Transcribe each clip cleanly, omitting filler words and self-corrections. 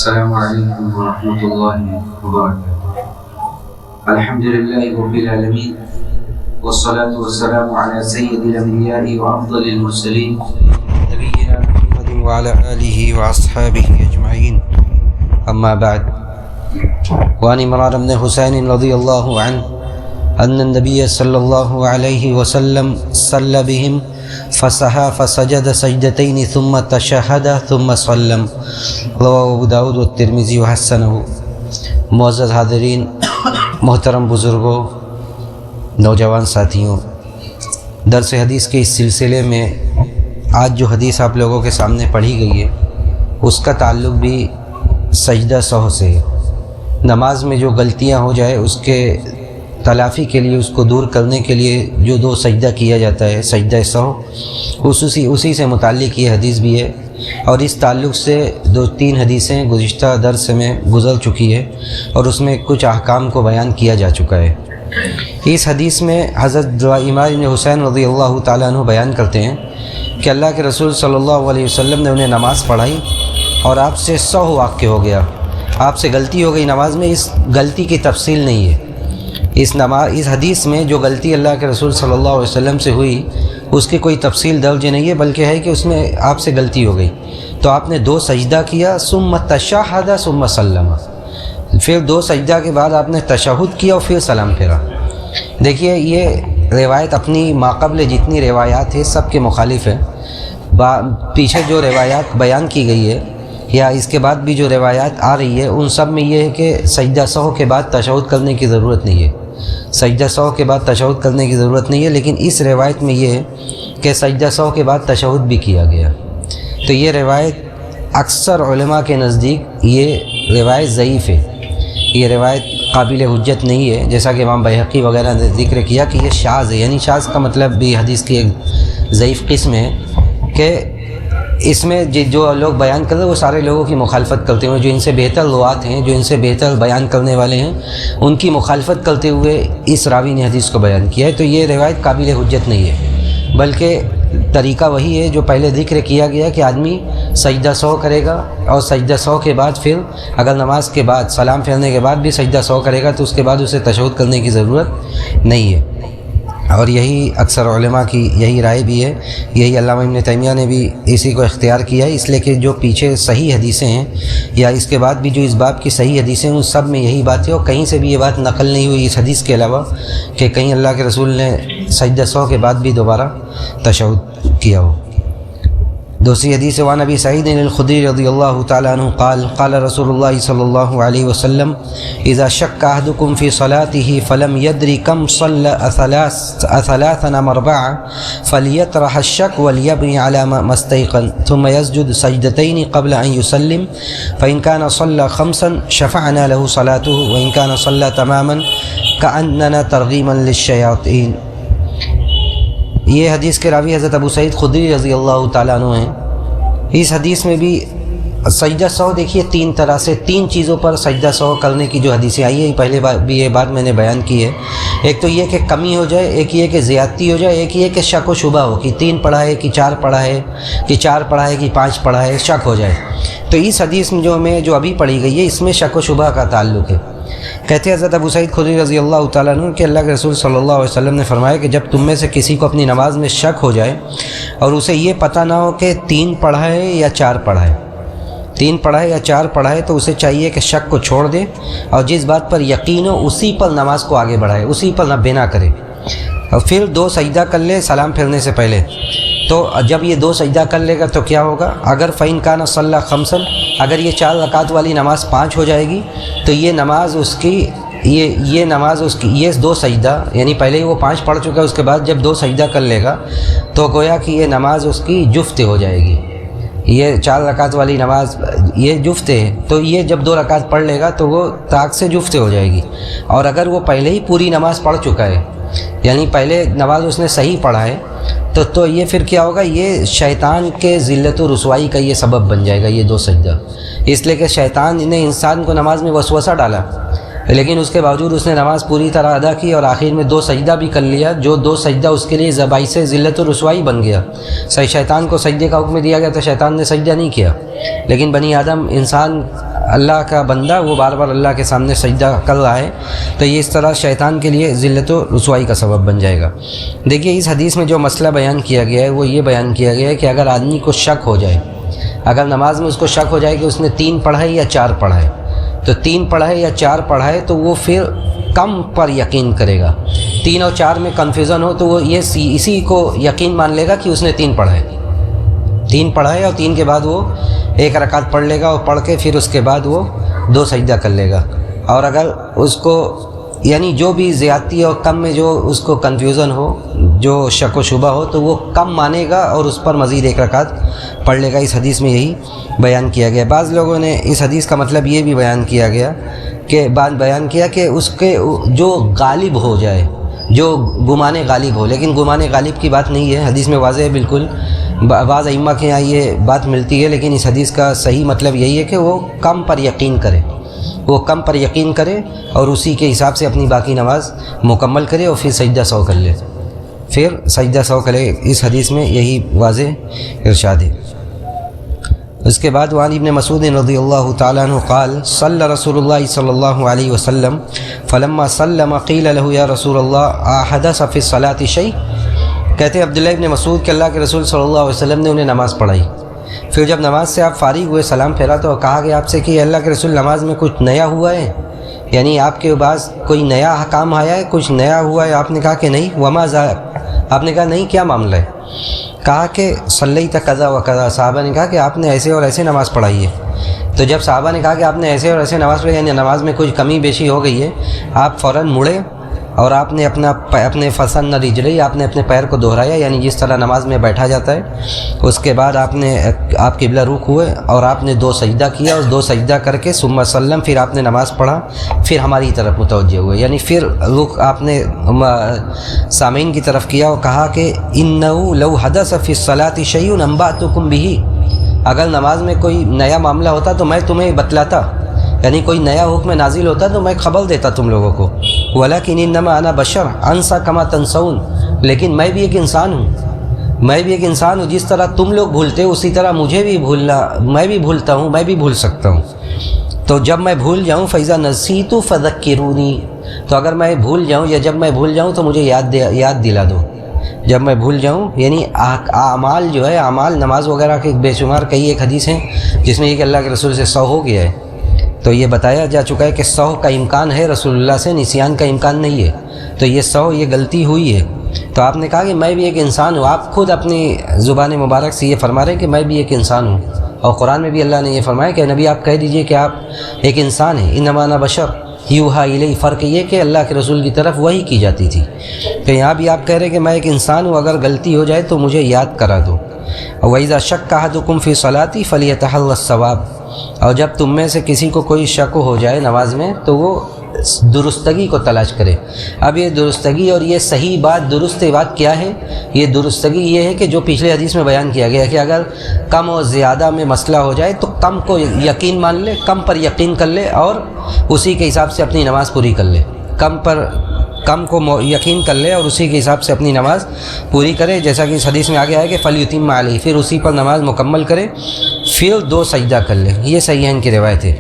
السلام علیکم ورحمۃ اللہ وبرکاتہ۔ الحمد للہ رب العالمین والصلاة والسلام علی سید الانبیاء وافضل المرسلین نبینا محمد وعلی آلہ واصحابہ اجمعین، اما بعد۔ وعن عمران بن حسین رضی اللہ عنہ ان النبی صلی اللہ علیہ وسلم صلی بہم فسحى فسجد سجدتين ثم تشهد ثم سلم، رواه ابو داود والترمذی وحسنہ۔ معزز حاضرین، محترم بزرگوں، نوجوان ساتھیوں، درس حدیث کے اس سلسلے میں آج جو حدیث آپ لوگوں کے سامنے پڑھی گئی ہے اس کا تعلق بھی سجدہ سہو سے ہے۔ نماز میں جو غلطیاں ہو جائے اس کے تلافی کے لیے، اس کو دور کرنے کے لیے جو دو سجدہ کیا جاتا ہے، سجدہ سہو، اسی سے متعلق یہ حدیث بھی ہے، اور اس تعلق سے 2-3 حدیثیں گزشتہ درس میں گزر چکی ہے اور اس میں کچھ احکام کو بیان کیا جا چکا ہے۔ اس حدیث میں حضرت عمران بن حسین رضی اللہ تعالیٰ عنہ بیان کرتے ہیں کہ اللہ کے رسول صلی اللہ علیہ وسلم نے انہیں نماز پڑھائی اور آپ سے سہو واقع ہو گیا، آپ سے غلطی ہو گئی نماز میں۔ اس غلطی کی تفصیل نہیں ہے اس حدیث میں، جو غلطی اللہ کے رسول صلی اللہ علیہ وسلم سے ہوئی اس کی کوئی تفصیل درج نہیں ہے، بلکہ ہے کہ اس میں آپ سے غلطی ہو گئی تو آپ نے 2 سجدہ کیا، ثم تشہد ثم سلم، پھر 2 سجدہ کے بعد آپ نے تشہد کیا اور پھر سلام پھیرا۔ دیکھیے، یہ روایت اپنی ماقبل جتنی روایات ہیں سب کے مخالف ہے۔ پیچھے جو روایات بیان کی گئی ہے یا اس کے بعد بھی جو روایات آ رہی ہے ان سب میں یہ ہے کہ سجدہ سہو کے بعد تشہد کرنے کی ضرورت نہیں ہے، سجدہ سہو کے بعد تشہد کرنے کی ضرورت نہیں ہے، لیکن اس روایت میں یہ ہے کہ سجدہ سہو کے بعد تشہد بھی کیا گیا۔ تو یہ روایت اکثر علماء کے نزدیک یہ روایت ضعیف ہے، یہ روایت قابل حجت نہیں ہے، جیسا کہ امام بیہقی وغیرہ نے ذکر کیا کہ یہ شاذ ہے، یعنی شاذ کا مطلب بھی حدیث کی ایک ضعیف قسم ہے کہ اس میں جو لوگ بیان کر رہے ہیں وہ سارے لوگوں کی مخالفت کرتے ہوئے، جو ان سے بہتر روات ہیں، جو ان سے بہتر بیان کرنے والے ہیں، ان کی مخالفت کرتے ہوئے اس راوی نے حدیث کو بیان کیا ہے۔ تو یہ روایت قابل حجت نہیں ہے، بلکہ طریقہ وہی ہے جو پہلے ذکر کیا گیا کہ آدمی سجدہ سہو کرے گا اور سجدہ سہو کے بعد پھر اگر نماز کے بعد سلام پھیرنے کے بعد بھی سجدہ سہو کرے گا تو اس کے بعد اسے تشہد کرنے کی ضرورت نہیں ہے، اور یہی اکثر علماء کی یہی رائے بھی ہے، یہی علامہ ابن تیمیہ نے بھی اسی کو اختیار کیا ہے، اس لیے کہ جو پیچھے صحیح حدیثیں ہیں یا اس کے بعد بھی جو اس باب کی صحیح حدیثیں ہیں ان سب میں یہی بات ہے، اور کہیں سے بھی یہ بات نقل نہیں ہوئی اس حدیث کے علاوہ کہ کہیں اللہ کے رسول نے سجدہ سہو کے بعد بھی دوبارہ تشہد کیا ہو۔ دوسری حدیث وعن ابی سعید الخدری رضی اللہ تعالی عنہ قال قال رسول اللہ صلی اللہ علیہ وسلم اذا شک احدکم فی صلاته فلم يدر کم صلی اثلاثا ام اربعا فلیطرح الشک وليبني على ما استيقن ثم يسجد سجدتين قبل ان يسلم فان كان صلى 5 شفعنا له صلاته وان كان صلى تماما كأننا ترغيما للشياطين۔ یہ حدیث کے راوی حضرت ابو سعید خدری رضی اللہ تعالیٰ عنہ ہیں۔ اس حدیث میں بھی سجدہ سہو دیکھیے 3 طرح سے 3 چیزوں پر سجدہ سہو کرنے کی جو حدیثیں آئی ہیں، پہلے بھی یہ بات میں نے بیان کی ہے۔ ایک تو یہ کہ کمی ہو جائے، ایک یہ کہ زیادتی ہو جائے، ایک یہ کہ شک و شبہ ہو کہ 3 پڑھا ہے کہ 4 پڑھا ہے کہ 4 پڑھا ہے کہ 5 پڑھا ہے، شک ہو جائے۔ تو اس حدیث میں جو ابھی پڑھی گئی ہے اس میں شک و شبہ کا تعلق ہے۔ کہتے ہیں حضرت ابو سعید خدری رضی اللہ تعالیٰ عنہ کہ اللہ کے رسول صلی اللہ علیہ وسلم نے فرمایا کہ جب تم میں سے کسی کو اپنی نماز میں شک ہو جائے اور اسے یہ پتہ نہ ہو کہ 3 پڑھا ہے یا 4 پڑھا ہے، 3 پڑھا ہے یا 4 پڑھا ہے، تو اسے چاہیے کہ شک کو چھوڑ دے اور جس بات پر یقین ہو اسی پر نماز کو آگے بڑھائے، اسی پر بنا کرے، اور پھر 2 سجدہ کر لے سلام پھیرنے سے پہلے۔ تو جب یہ 2 سجدہ کر لے گا تو کیا ہوگا؟ اگر فَإِن كَانَ صَلَّى 5، اگر یہ 4 رکعت والی نماز 5 ہو جائے گی تو یہ نماز اس کی یہ 2 سجدہ، یعنی پہلے ہی وہ 5 پڑھ چکا ہے، اس کے بعد جب 2 سجدہ کر لے گا تو گویا کہ یہ نماز اس کی جفت ہو جائے گی۔ یہ 4 رکعت والی نماز یہ جفت ہے، تو یہ جب 2 رکعت پڑھ لے گا تو وہ طاق سے جفت ہو جائے گی۔ اور اگر وہ پہلے ہی پوری نماز پڑھ چکا ہے، یعنی پہلے نماز اس نے صحیح پڑھا ہے، تو یہ پھر کیا ہوگا؟ یہ شیطان کے ذلت و رسوائی کا یہ سبب بن جائے گا یہ 2 سجدہ، اس لیے کہ شیطان نے انسان کو نماز میں وسوسہ ڈالا، لیکن اس کے باوجود اس نے نماز پوری طرح ادا کی اور آخر میں 2 سجدہ بھی کر لیا، جو 2 سجدہ اس کے لیے باعث ذلت و رسوائی بن گیا۔ صحیح شیطان کو سجدے کا حکم دیا گیا تو شیطان نے سجدہ نہیں کیا، لیکن بنی آدم انسان اللہ کا بندہ وہ بار بار اللہ کے سامنے سجدہ کر رہا ہے تو یہ اس طرح شیطان کے لیے ذلت و رسوائی کا سبب بن جائے گا۔ دیکھیے اس حدیث میں جو مسئلہ بیان کیا گیا ہے وہ یہ بیان کیا گیا ہے کہ اگر آدمی کو شک ہو جائے، اگر نماز میں اس کو شک ہو جائے کہ اس نے 3 پڑھا ہے یا 4 پڑھا ہے، تو 3 پڑھا ہے یا 4 پڑھا ہے تو وہ پھر کم پر یقین کرے گا۔ 3 اور 4 میں کنفیوژن ہو تو وہ یہ اسی کو یقین مان لے گا کہ اس نے 3 پڑھا ہے، 3 پڑھا ہے، اور 3 کے بعد وہ 1 رکعت پڑھ لے گا، اور پڑھ کے پھر اس کے بعد وہ 2 سجدہ کر لے گا۔ اور اگر اس کو یعنی جو بھی زیادتی اور کم میں جو اس کو کنفیوژن ہو، جو شک و شبہ ہو، تو وہ کم مانے گا اور اس پر مزید 1 رکعت پڑھ لے گا۔ اس حدیث میں یہی بیان کیا گیا۔ بعض لوگوں نے اس حدیث کا مطلب یہ بھی بیان کیا کہ اس کے جو غالب ہو جائے، جو گمان غالب ہو، لیکن گمان غالب کی بات نہیں ہے، حدیث میں واضح ہے بالکل۔ بعض ائمہ کے یہاں یہ بات ملتی ہے، لیکن اس حدیث کا صحیح مطلب یہی ہے کہ وہ کم پر یقین کرے، وہ کم پر یقین کرے اور اسی کے حساب سے اپنی باقی نماز مکمل کرے اور پھر سجدہ سہو کر لے، پھر سجدہ سہو کرے۔ اس حدیث میں یہی واضح ارشاد ہے۔ اس کے بعد وعن ابن مسعود رضی اللہ تعالیٰ عنہ قال صلی رسول اللہ صلی اللہ علیہ وسلم فلما سلم قیل له یا رسول اللہ احدث فی الصلاۃ شیء۔ کہتے ہیں عبداللہ ابن مسعود کہ اللہ کے رسول صلی اللہ علیہ وسلم نے انہیں نماز پڑھائی، پھر جب نماز سے آپ فارغ ہوئے، سلام پھیرا تو کہا گیا آپ سے کہ اللہ کے رسول نماز میں کچھ نیا ہوا ہے، یعنی آپ کے پاس کوئی نیا حکام آیا ہے، کچھ نیا ہوا ہے؟ آپ نے کہا کہ نہیں۔ وما ذاک، آپ نے کہا نہیں، کیا معاملہ ہے؟ کہا کہ صلیت کذا و کذا، صحابہ نے کہا کہ آپ نے ایسے اور ایسے نماز پڑھائی ہے۔ تو جب صحابہ نے کہا کہ آپ نے ایسے اور ایسے نماز پڑھی، یعنی نماز میں کچھ کمی بیشی ہو گئی ہے، آپ فوراً مڑے اور آپ نے اپنے فسن رجلی، آپ نے اپنے پیر کو دہرایا، یعنی جس طرح نماز میں بیٹھا جاتا ہے۔ اس کے بعد آپ قبلہ رخ ہوئے اور آپ نے 2 سجدہ کیا، اور 2 سجدہ کر کے ثم سلم، پھر آپ نے نماز پڑھا، پھر ہماری طرف متوجہ ہوئے، یعنی پھر رخ آپ نے سامعین کی طرف کیا اور کہا کہ انه لو حدث فی الصلاۃ شیء انبأتکم بہ، اگر نماز میں کوئی نیا معاملہ ہوتا تو میں تمہیں بتلاتا، یعنی کوئی نیا حکم نازل ہوتا تو میں خبر دیتا تم لوگوں کو۔ ولیکن انما انا بشر انسا کما تنسون، لیکن میں بھی ایک انسان ہوں، جس طرح تم لوگ بھولتے اسی طرح مجھے بھی میں بھی بھولتا ہوں، میں بھی بھول سکتا ہوں۔ تو جب میں بھول جاؤں فاذا نسیت فذکرونی، تو اگر میں بھول جاؤں یا جب میں بھول جاؤں تو مجھے یاد دلا دو۔ جب میں بھول جاؤں یعنی اعمال جو ہے، اعمال نماز وغیرہ کے بے شمار کئی ایک حدیث ہیں جس میں یہ کہ اللہ کے رسول سے 100 ہو گیا ہے، تو یہ بتایا جا چکا ہے کہ 100 کا امکان ہے، رسول اللہ سے نسیان کا امکان نہیں ہے، تو یہ 100 یہ غلطی ہوئی ہے۔ تو آپ نے کہا کہ میں بھی ایک انسان ہوں، آپ خود اپنی زبان مبارک سے یہ فرما رہے ہیں کہ میں بھی ایک انسان ہوں، اور قرآن میں بھی اللہ نے یہ فرمایا کہ نبی آپ کہہ دیجئے کہ آپ ایک انسان ہیں، انما انا بشر یوحی الی، فرق یہ کہ اللہ کے رسول کی طرف وحی کی جاتی تھی، تو یہاں بھی آپ کہہ رہے ہیں کہ میں ایک انسان ہوں، اگر غلطی ہو جائے تو مجھے یاد کرا دو۔ وَإِذَا شَكَّ أَحَدُكُمْ فِي صَلَاتِهِ فَلْيَتَحَرَّ الصَّوَابَ، اور جب تم میں سے کسی کو کوئی شک ہو جائے نماز میں تو وہ درستگی کو تلاش کرے۔ اب یہ درستگی اور یہ صحیح بات، درست بات کیا ہے؟ یہ درستگی یہ ہے کہ جو پچھلے حدیث میں بیان کیا گیا کہ اگر کم اور زیادہ میں مسئلہ ہو جائے تو کم کو یقین مان لے، کم پر یقین کر لے اور اسی کے حساب سے اپنی نماز پوری کر لے، کم کو یقین کر لے اور اسی کے حساب سے اپنی نماز پوری کرے، جیسا کہ اس حدیث میں آگے آیا کہ فَلْيُتِمَّ عَلَيْهِ، پھر اسی پر نماز مکمل کرے، پھر 2 سجدہ کر لے۔ یہ صحیحین کی روایت ہے۔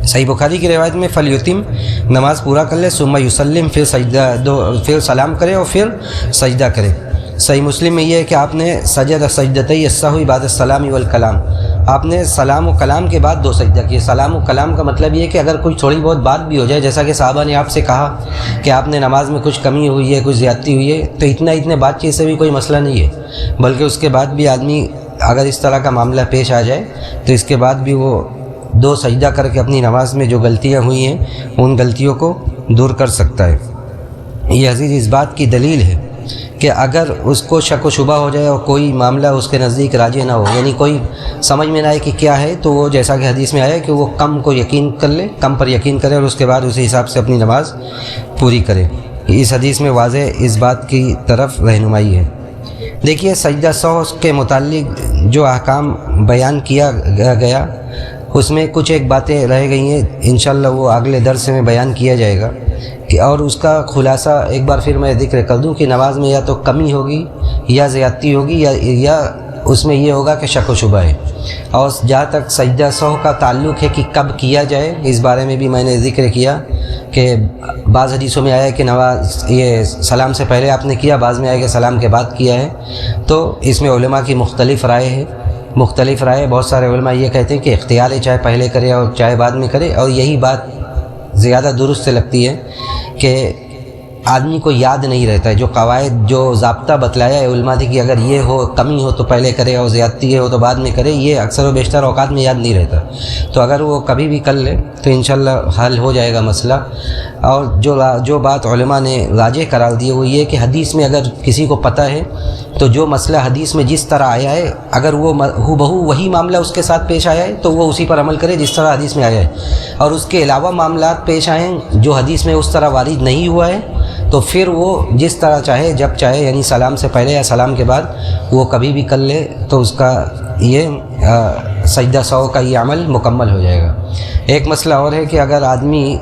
صحیح بخاری کی روایت میں فلیتم، نماز پورا کر لے، ثم یسلم، پھر سلام کرے اور پھر سجدہ کرے۔ صحیح مسلم میں یہ ہے کہ آپ نے سجدتی السہو بعد السلام والکلام، آپ نے سلام و کلام کے بعد 2 سجدہ کیے۔ سلام و کلام کا مطلب یہ ہے کہ اگر کوئی تھوڑی بہت بات بھی ہو جائے، جیسا کہ صحابہ نے آپ سے کہا کہ آپ نے نماز میں کچھ کمی ہوئی ہے، کچھ زیادتی ہوئی ہے، تو اتنے بات چیت سے بھی کوئی مسئلہ نہیں ہے، بلکہ اس کے بعد بھی آدمی اگر اس طرح کا معاملہ پیش آ جائے تو اس کے بعد بھی وہ 2 سجدہ کر کے اپنی نماز میں جو غلطیاں ہوئی ہیں ان غلطیوں کو دور کر سکتا ہے۔ یہ عزیز اس بات کی دلیل ہے کہ اگر اس کو شک و شبہ ہو جائے اور کوئی معاملہ اس کے نزدیک راجح نہ ہو، یعنی کوئی سمجھ میں نہ آئے کہ کیا ہے، تو وہ جیسا کہ حدیث میں آیا کہ وہ کم کو یقین کر لے، کم پر یقین کرے اور اس کے بعد اسی حساب سے اپنی نماز پوری کرے۔ اس حدیث میں واضح اس بات کی طرف رہنمائی ہے۔ دیکھیے سجدہ سہو کے متعلق جو احکام بیان کیا گیا اس میں کچھ ایک باتیں رہ گئی ہیں، انشاءاللہ وہ اگلے درس میں بیان کیا جائے گا، اور اس کا خلاصہ ایک بار پھر میں ذکر کر دوں کہ نماز میں یا تو کمی ہوگی یا زیادتی ہوگی یا اس میں یہ ہوگا کہ شک و شبہ ہے. اور جہاں تک سجدہ سہو کا تعلق ہے کہ کب کیا جائے، اس بارے میں بھی میں نے ذکر کیا کہ بعض حدیثوں میں آیا ہے کہ نماز یہ سلام سے پہلے آپ نے کیا، بعض میں آیا کہ سلام کے بعد کیا ہے. تو اس میں علماء کی مختلف رائے ہے. بہت سارے علماء یہ کہتے ہیں کہ اختیار ہے، چاہے پہلے کرے اور چاہے بعد میں کرے. اور یہی بات زیادہ درست لگتی ہے کہ آدمی کو یاد نہیں رہتا ہے. جو قواعد جو ضابطہ بتلایا ہے علماء نے کہ اگر یہ ہو، کمی ہو تو پہلے کرے اور زیادتی ہو تو بعد میں کرے، یہ اکثر و بیشتر اوقات میں یاد نہیں رہتا. تو اگر وہ کبھی بھی کر لے تو انشاءاللہ حل ہو جائے گا مسئلہ. اور جو بات علماء نے راجح قرار دی ہے وہ یہ کہ حدیث میں اگر کسی کو پتہ ہے تو جو مسئلہ حدیث میں جس طرح آیا ہے، اگر وہ بہو وہی معاملہ اس کے ساتھ پیش آیا ہے تو وہ اسی پر عمل کرے جس طرح حدیث میں آیا ہے. اور اس کے علاوہ معاملات پیش آئیں جو حدیث میں اس طرح وارد نہیں ہوا ہے تو پھر وہ جس طرح چاہے جب چاہے، یعنی سلام سے پہلے یا سلام کے بعد وہ کبھی بھی کر لے تو اس کا یہ سجدہ سہو کا یہ عمل مکمل ہو جائے گا. ایک مسئلہ اور ہے کہ اگر آدمی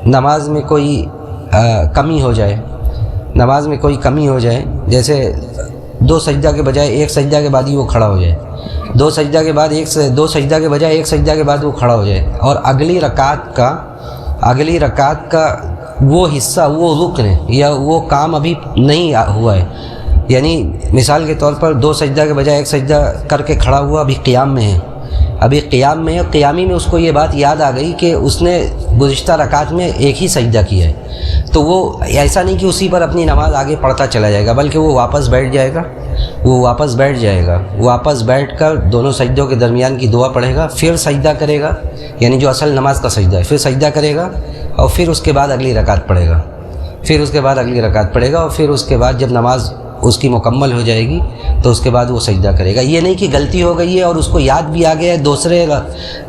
نماز میں کوئی کمی ہو جائے، جیسے دو سجدہ کے بجائے ایک سجدہ کے بعد ہی وہ کھڑا ہو جائے، دو سجدہ کے بجائے ایک سجدہ کے بعد وہ کھڑا ہو جائے، اور اگلی رکعت کا وہ حصہ، وہ رکن ہے یا وہ کام ابھی نہیں ہوا ہے. یعنی مثال کے طور پر دو سجدہ کے بجائے ایک سجدہ کر کے کھڑا ہوا، ابھی قیام میں ہے، قیامی میں اس کو یہ بات یاد آ گئی کہ اس نے گزشتہ رکعت میں ایک ہی سجدہ کیا ہے. تو وہ ایسا نہیں کہ اسی پر اپنی نماز آگے پڑھتا چلا جائے گا، بلکہ وہ واپس بیٹھ جائے گا. واپس بیٹھ کر دونوں سجدوں کے درمیان کی دعا پڑھے گا، پھر سجدہ کرے گا، یعنی جو اصل نماز کا سجدہ ہے، پھر سجدہ کرے گا اور پھر اس کے بعد اگلی رکعت پڑھے گا، اور پھر اس کے بعد جب نماز اس کی مکمل ہو جائے گی تو اس کے بعد وہ سجدہ کرے گا. یہ نہیں کہ غلطی ہو گئی ہے اور اس کو یاد بھی آ گیا ہے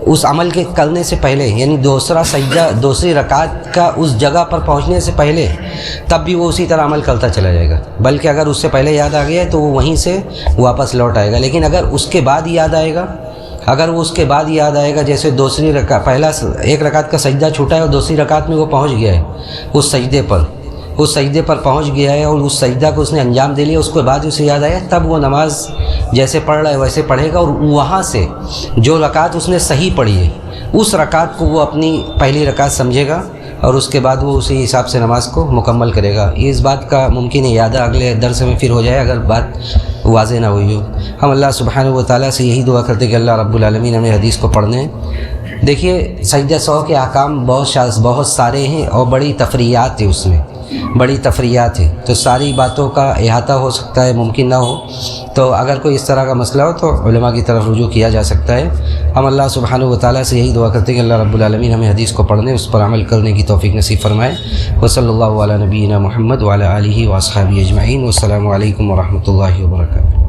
اس عمل کے کرنے سے پہلے، یعنی دوسری رکعت کا اس جگہ پر پہنچنے سے پہلے، تب بھی وہ اسی طرح عمل کرتا چلا جائے گا. بلکہ اگر اس سے پہلے یاد آ گیا ہے تو وہ وہیں سے واپس لوٹ آئے گا. لیکن اگر اس کے بعد یاد آئے گا، جیسے دوسری رکعت، پہلا ایک رکعت کا سجدہ چھوٹا ہے اور دوسری رکعت میں وہ پہنچ گیا ہے، اس سجدے پر پہنچ گیا ہے اور اس سجدہ کو اس نے انجام دے لیا، اس کے بعد اسے یاد آیا، تب وہ نماز جیسے پڑھ رہا ہے ویسے پڑھے گا. اور وہاں سے جو رکعت اس نے صحیح پڑھی ہے اس رکعت کو وہ اپنی پہلی رکعت سمجھے گا اور اس کے بعد وہ اسی حساب سے نماز کو مکمل کرے گا. اس بات کا ممکن ہے یاد اگلے درس میں پھر ہو جائے اگر بات واضح نہ ہوئی ہو. ہم اللہ سبحانہ و تعالیٰ سے یہی دعا کرتے کہ اللہ رب العالمین ہمیں حدیث کو پڑھنے. دیکھیے سجدہ سہو کے احکام بہت سارے ہیں اور بڑی تفریعات ہیں، اس میں بڑی تفریعات ہیں، تو ساری باتوں کا احاطہ ہو سکتا ہے، ممکن نہ ہو. تو اگر کوئی اس طرح کا مسئلہ ہو تو علماء کی طرف رجوع کیا جا سکتا ہے. ہم اللہ سبحانہ و تعالیٰ سے یہی دعا کرتے ہیں کہ اللہ رب العالمین ہمیں حدیث کو پڑھنے، اس پر عمل کرنے کی توفیق نصیب فرمائے. وصلی اللہ علی نبینا محمد وعلی آلہ واصحابہ اجمعین. والسلام علیکم ورحمۃ اللہ وبرکاتہ.